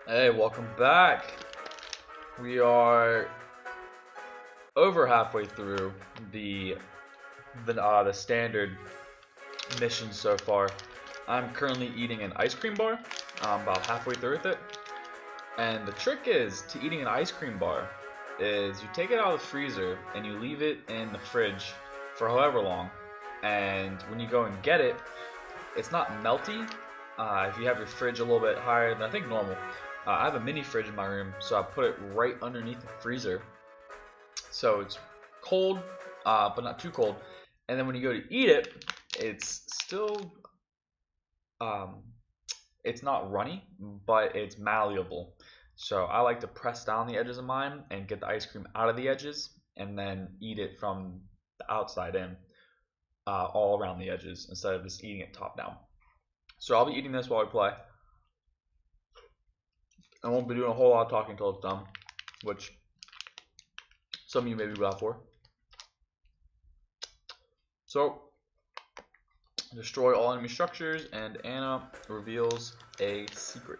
Hey, welcome back. We are over halfway through the standard mission so far. I'm currently eating an ice cream bar. I'm about halfway through with it. And the trick is to eating an ice cream bar is you take it out of the freezer and you leave it in the fridge for however long. And when you go and get it, it's not melty. If you have your fridge a little bit higher than I think normal. I have a mini fridge in my room, so I put it right underneath the freezer. So it's cold, but not too cold. And then when you go to eat it, it's still, it's not runny, but it's malleable. So I like to press down the edges of mine and get the ice cream out of the edges, and then eat it from the outside in, all around the edges, instead of just eating it top down. So I'll be eating this while we play. I won't be doing a whole lot of talking until it's done, which some of you may be glad for. So, destroy all enemy structures, and Anna reveals a secret.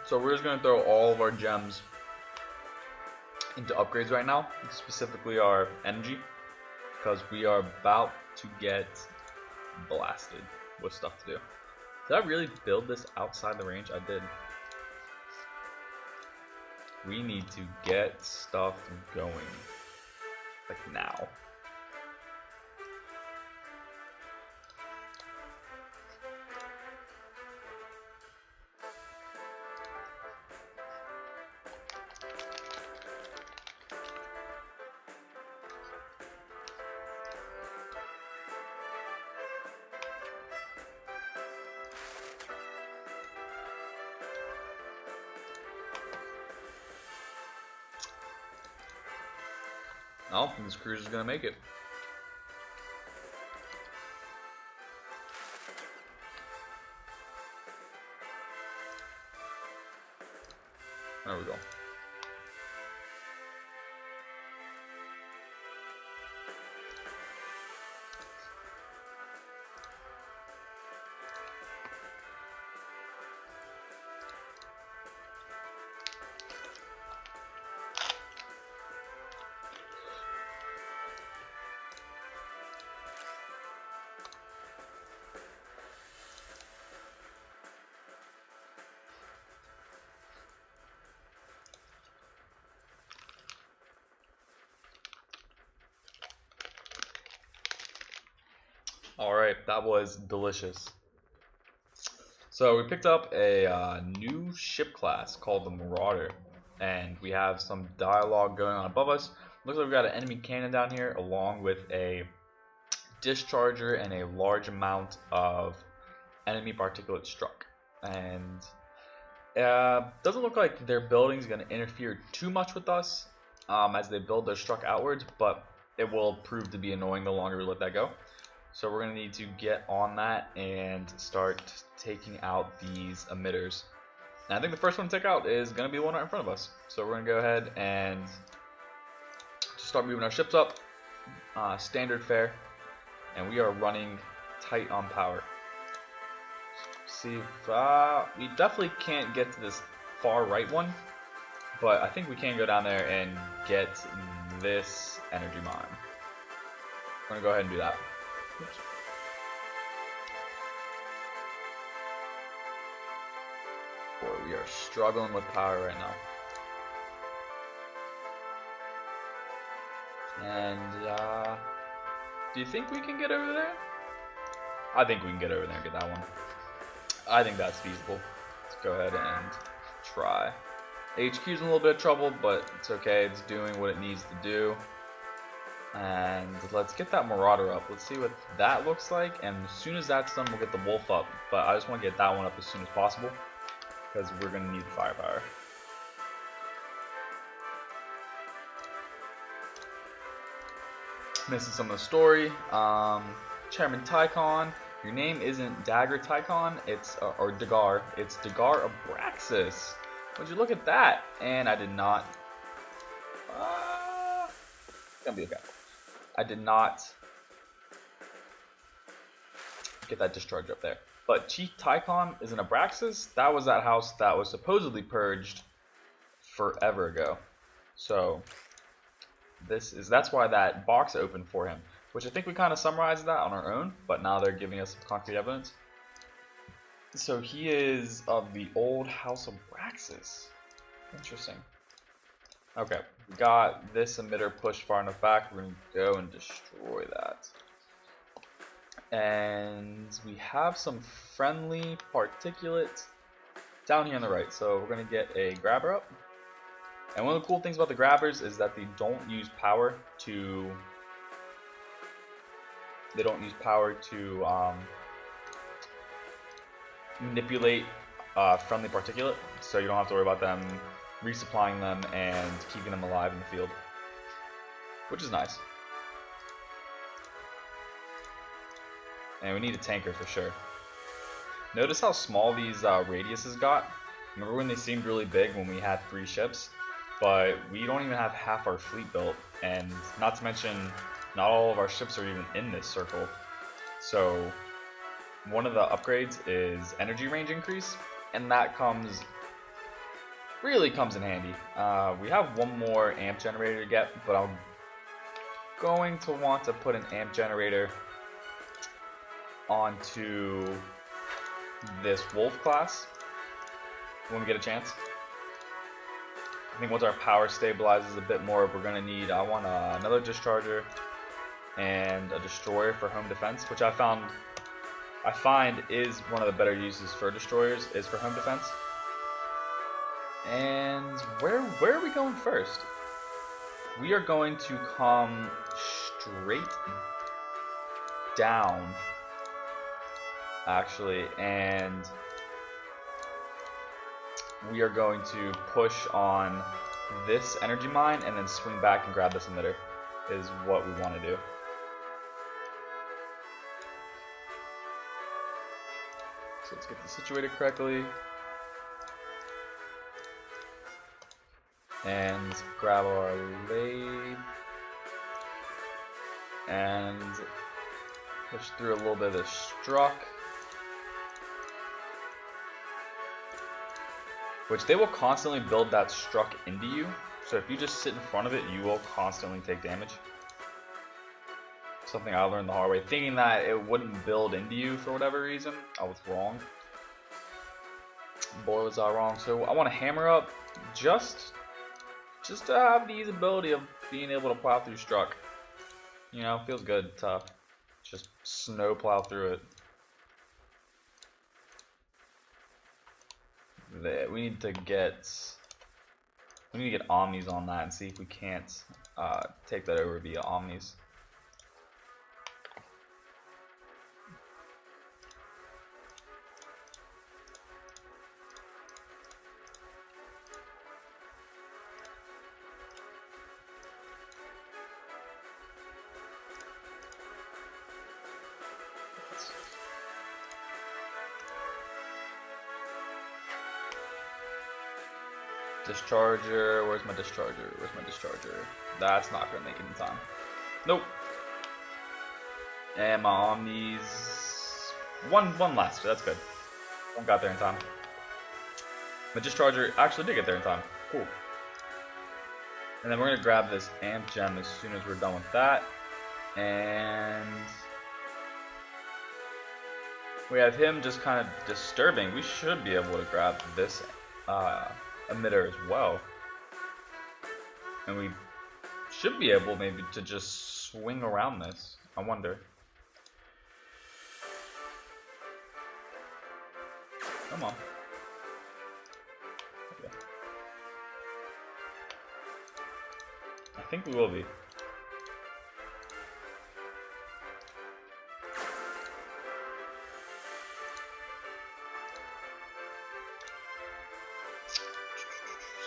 So we're just going to throw all of our gems into upgrades right now, specifically our energy, because we are about to get blasted with stuff to do. Did I really build this outside the range? I did. We need to get stuff going, like now. I don't think this cruise is gonna make it. There we go. Alright, that was delicious. So we picked up a new ship class called the Marauder, and we have some dialogue going on above us. Looks like we've got an enemy cannon down here, along with a discharger and a large amount of enemy particulate struck. And doesn't look like their building is going to interfere too much with us as they build their struck outwards, but it will prove to be annoying the longer we let that go. So we're going to need to get on that and start taking out these emitters. And I think the first one to take out is going to be the one right in front of us. So we're going to go ahead and just start moving our ships up. Standard fare. And we are running tight on power. See if we definitely can't get to this far right one. But I think we can go down there and get this energy mine. We're going to go ahead and do that. Oops. Boy, we are struggling with power right now. And do you think we can get over there? I think we can get over there and get that one. I think that's feasible. Let's go ahead and try. HQ's in a little bit of trouble, but it's okay. It's doing what it needs to do. And let's get that Marauder up. Let's see what that looks like. And as soon as that's done, we'll get the Wolf up. But I just want to get that one up as soon as possible, because we're going to need firepower. Missing some of the story. Chairman Tychon, your name isn't Dagger Tychon, it's or Dagar. It's Dagar Abraxas. Would you look at that? And I did not. It's gonna be okay. I did not get that discharge up there. But Chief Tychon is an Abraxas. That was that house that was supposedly purged forever ago. So that's why that box opened for him, which I think we kind of summarized that on our own, but now they're giving us some concrete evidence. So he is of the old House of Abraxas. Interesting. Okay, we got this emitter pushed far enough back. We're going to go and destroy that. And we have some friendly particulate down here on the right. So we're going to get a grabber up. And one of the cool things about the grabbers is that they don't use power to manipulate friendly particulate, so you don't have to worry about them resupplying them and keeping them alive in the field, which is nice. And we need a tanker for sure. Notice how small these radiuses got. Remember when they seemed really big when we had 3 ships? But we don't even have half our fleet built, and not to mention, not all of our ships are even in this circle. So one of the upgrades is energy range increase, and that really comes in handy. We have one more amp generator to get, but I'm going to want to put an amp generator onto this Wolf class when we get a chance. I think once our power stabilizes a bit more, we're going to need, I want another discharger and a destroyer for home defense, which I find is one of the better uses for destroyers, is for home defense. And where are we going first? We are going to come straight down, actually, and we are going to push on this energy mine and then swing back and grab this emitter, is what we want to do. So let's get this situated correctly. And grab our lathe. And push through a little bit of this struck. Which they will constantly build that struck into you. So if you just sit in front of it, you will constantly take damage. Something I learned the hard way. Thinking that it wouldn't build into you for whatever reason, I was wrong. Boy, was I wrong. So I want to hammer up just to have the usability of being able to plow through struck. You know, feels good to just snow plow through it. We need to get omnis on that and see if we can't take that over via omnis. Discharger, where's my discharger? Where's my discharger? That's not gonna make it in time. Nope. And my omnis, one last, that's good. One got there in time. My discharger actually did get there in time. Cool. And then we're gonna grab this amp gem as soon as we're done with that. And we have him just kind of disturbing. We should be able to grab this emitter as well, and we should be able maybe to just swing around this. I wonder. Come on. Okay. think we will be.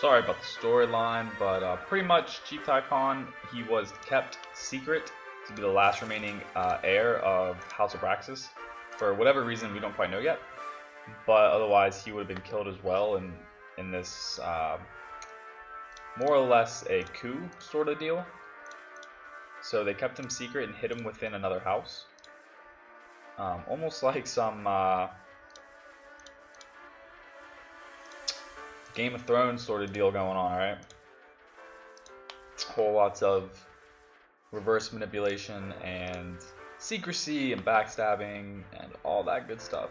Sorry about the storyline, but pretty much Chief Typhon, he was kept secret to be the last remaining heir of House of Braxis. For whatever reason, we don't quite know yet. But otherwise, he would have been killed as well in this more or less a coup sort of deal. So they kept him secret and hid him within another house. Almost like some Game of Thrones sort of deal going on, right? Whole lots of reverse manipulation and secrecy and backstabbing and all that good stuff.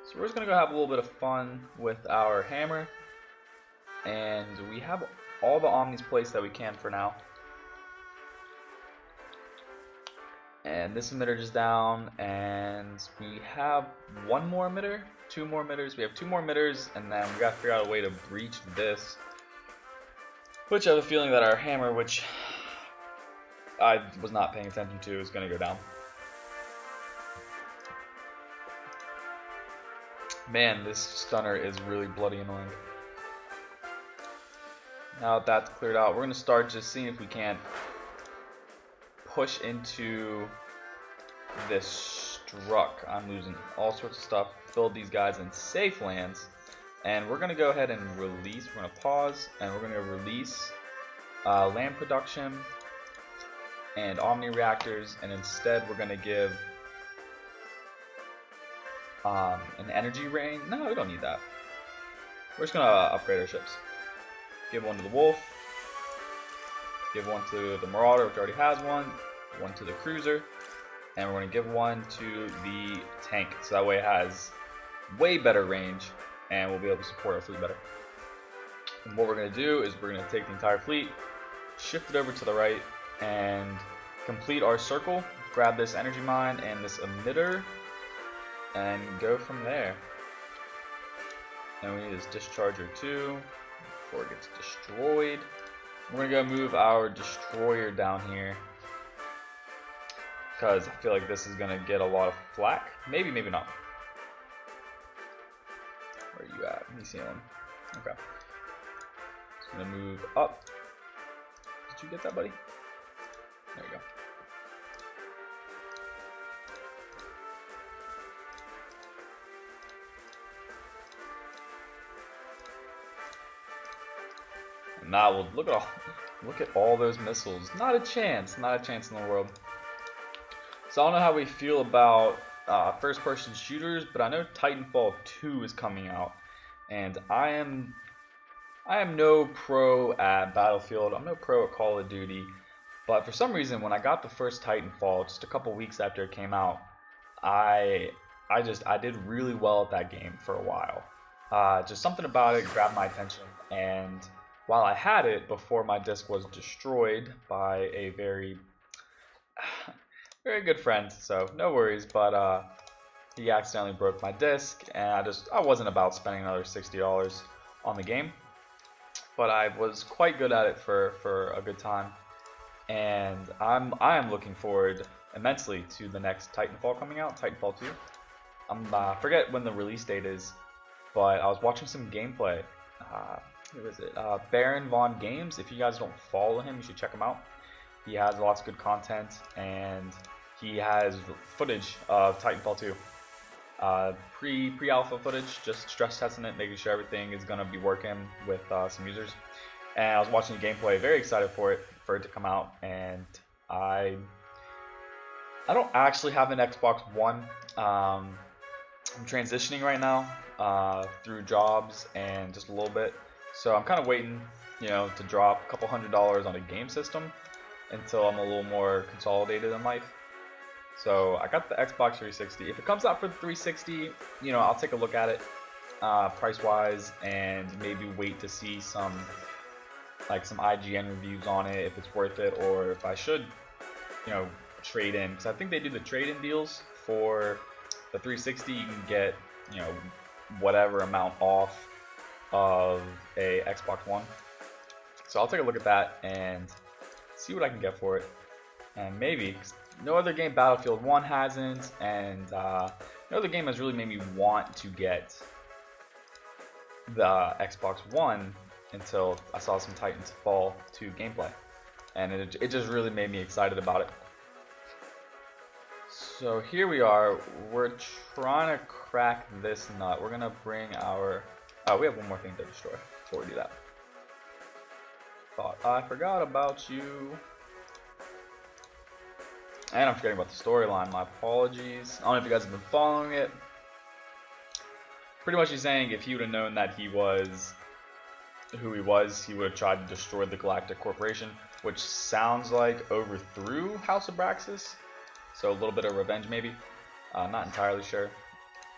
So we're just gonna go have a little bit of fun with our hammer, and we have all the omnis placed that we can for now. And this emitter is down, and we have one more emitter, two more emitters. We have two more emitters, and then we gotta figure out a way to breach this. Which I have a feeling that our hammer, which I was not paying attention to, is gonna go down. Man, this stunner is really bloody annoying. Now that that's cleared out, we're gonna start just seeing if we can't push into this struck. I'm losing all sorts of stuff. Filled these guys in safe lands, and we're gonna go ahead and release. We're gonna pause, and we're gonna release land production and omni reactors, and instead we're gonna give an energy rain. No, we don't need that. We're just gonna upgrade our ships. Give one to the Wolf. Give one to the Marauder, which already has one. One to the Cruiser. And we're going to give one to the tank. So that way it has way better range. And we'll be able to support our fleet better. And what we're going to do is we're going to take the entire fleet, shift it over to the right, and complete our circle. Grab this energy mine and this emitter. And go from there. And we need this discharger too before it gets destroyed. We're gonna go move our destroyer down here because I feel like this is gonna get a lot of flack. Maybe, maybe not. Where are you at? Let me see one. Okay. Just gonna move up. Did you get that, buddy? There you go. Now we'll look at all those missiles. Not a chance in the world. So I don't know how we feel about first-person shooters, but I know Titanfall 2 is coming out, and I am no pro at Battlefield. I'm no pro at Call of Duty, but for some reason when I got the first Titanfall, just a couple weeks after it came out, I did really well at that game for a while. Just something about it grabbed my attention, and while I had it before my disc was destroyed by a very good friend, so no worries, but he accidentally broke my disc, and I wasn't about spending another $60 on the game, but I was quite good at it for a good time, and I am looking forward immensely to the next Titanfall coming out, Titanfall 2. I forget when the release date is, but I was watching some gameplay. Who is it? Baron Von Games. If you guys don't follow him, you should check him out. He has lots of good content, and he has footage of Titanfall 2. Pre-alpha footage, just stress testing it, making sure everything is gonna be working with some users. And I was watching the gameplay, very excited for it to come out. And I don't actually have an Xbox One. I'm transitioning right now through jobs and just a little bit. So I'm kind of waiting, to drop a couple $100s on a game system until I'm a little more consolidated in life. So I got the Xbox 360. If it comes out for the 360, I'll take a look at it price-wise and maybe wait to see some IGN reviews on it if it's worth it, or if I should, trade in. Because I think they do the trade-in deals for the 360. You can get, whatever amount off of a Xbox One. So I'll take a look at that and see what I can get for it. And maybe, 'cause no other game, Battlefield 1 hasn't, and no other game has really made me want to get the Xbox One until I saw some Titanfall 2 gameplay. And it just really made me excited about it. So here we are, we're trying to crack this nut. We're gonna bring our, oh, we have one more thing to destroy before we do that. Thought I forgot about you. And I'm forgetting about the storyline, my apologies. I don't know if you guys have been following it. Pretty much he's saying if he would have known that he was who he was, he would have tried to destroy the Galactic Corporation, which sounds like overthrew House of Abraxas. So a little bit of revenge maybe. Not entirely sure.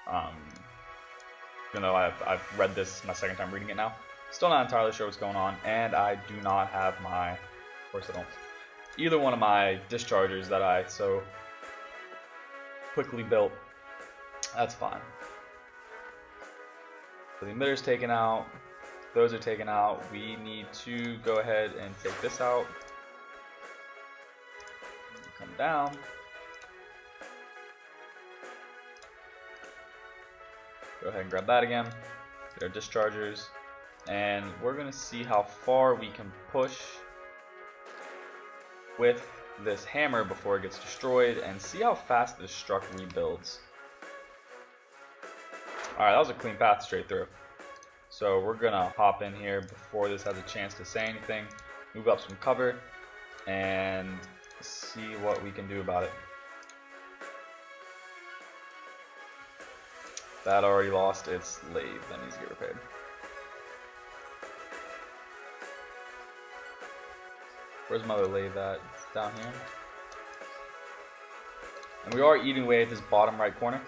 Even though I've read this my second time reading it now. Still not entirely sure what's going on, and I do not have my, of course I don't, either one of my dischargers that I so quickly built. That's fine. So the emitter's taken out, those are taken out. We need to go ahead and take this out. Come down. Go ahead and grab that again. Get our dischargers. And we're going to see how far we can push with this hammer before it gets destroyed, and see how fast this struck rebuilds. Alright, that was a clean path straight through. So we're going to hop in here before this has a chance to say anything, move up some cover, and see what we can do about it. That already lost its lathe, that needs to get repaired. Where's my other lathe at? It's down here. And we are eating away at this bottom right corner.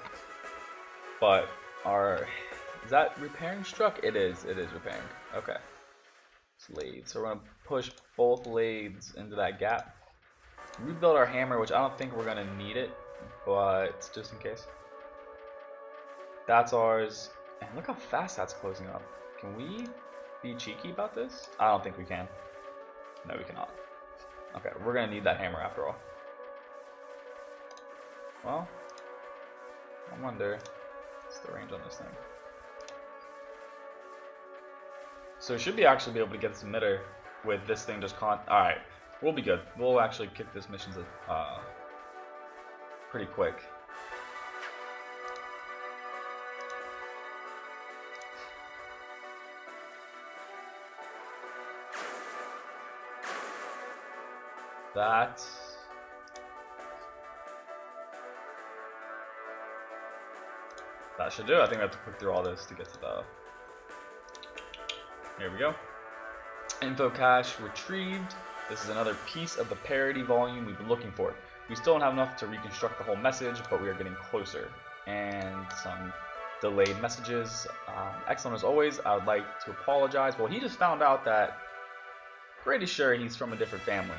But our, is that repairing struck? It is repairing. Okay. It's lathe. So we're gonna push both lathes into that gap. Rebuild our hammer, which I don't think we're gonna need it, but just in case. That's ours. And look how fast that's closing up. Can we be cheeky about this? I don't think we can. No, we cannot. Okay, we're gonna need that hammer after all. Well, I wonder what's the range on this thing. So we should be actually be able to get this emitter with this thing just alright, we'll be good. We'll actually kick this mission pretty quick. That should do it. I think I have to click through all this to get to the. Here we go. Info cache retrieved. This is another piece of the parody volume we've been looking for. We still don't have enough to reconstruct the whole message, but we are getting closer. And some delayed messages. Excellent as always. I would like to apologize. Well, he just found out that pretty sure he's from a different family,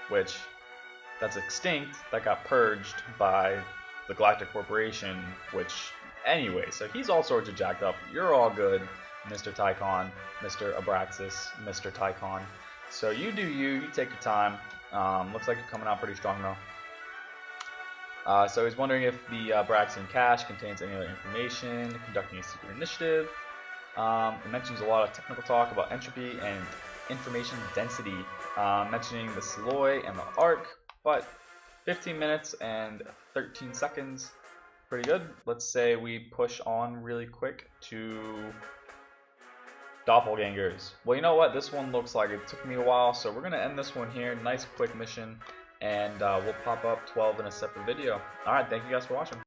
which that's extinct, that got purged by the Galactic Corporation, which anyway, so he's all sorts of jacked up. You're all good, Mr. Tycon, Mr. Abraxas, Mr. Tycon. So you do you take your time. Looks like you're coming out pretty strong though. So he's wondering if the Abraxian cache contains any other information, conducting a secret initiative. It mentions a lot of technical talk about entropy and information density, mentioning the Siloy and the Arc, but 15 minutes and 13 seconds, pretty good. Let's say we push on really quick to Doppelgangers. Well, you know what? This one looks like it took me a while, so we're going to end this one here. Nice quick mission, and we'll pop up 12 in a separate video. Alright, thank you guys for watching.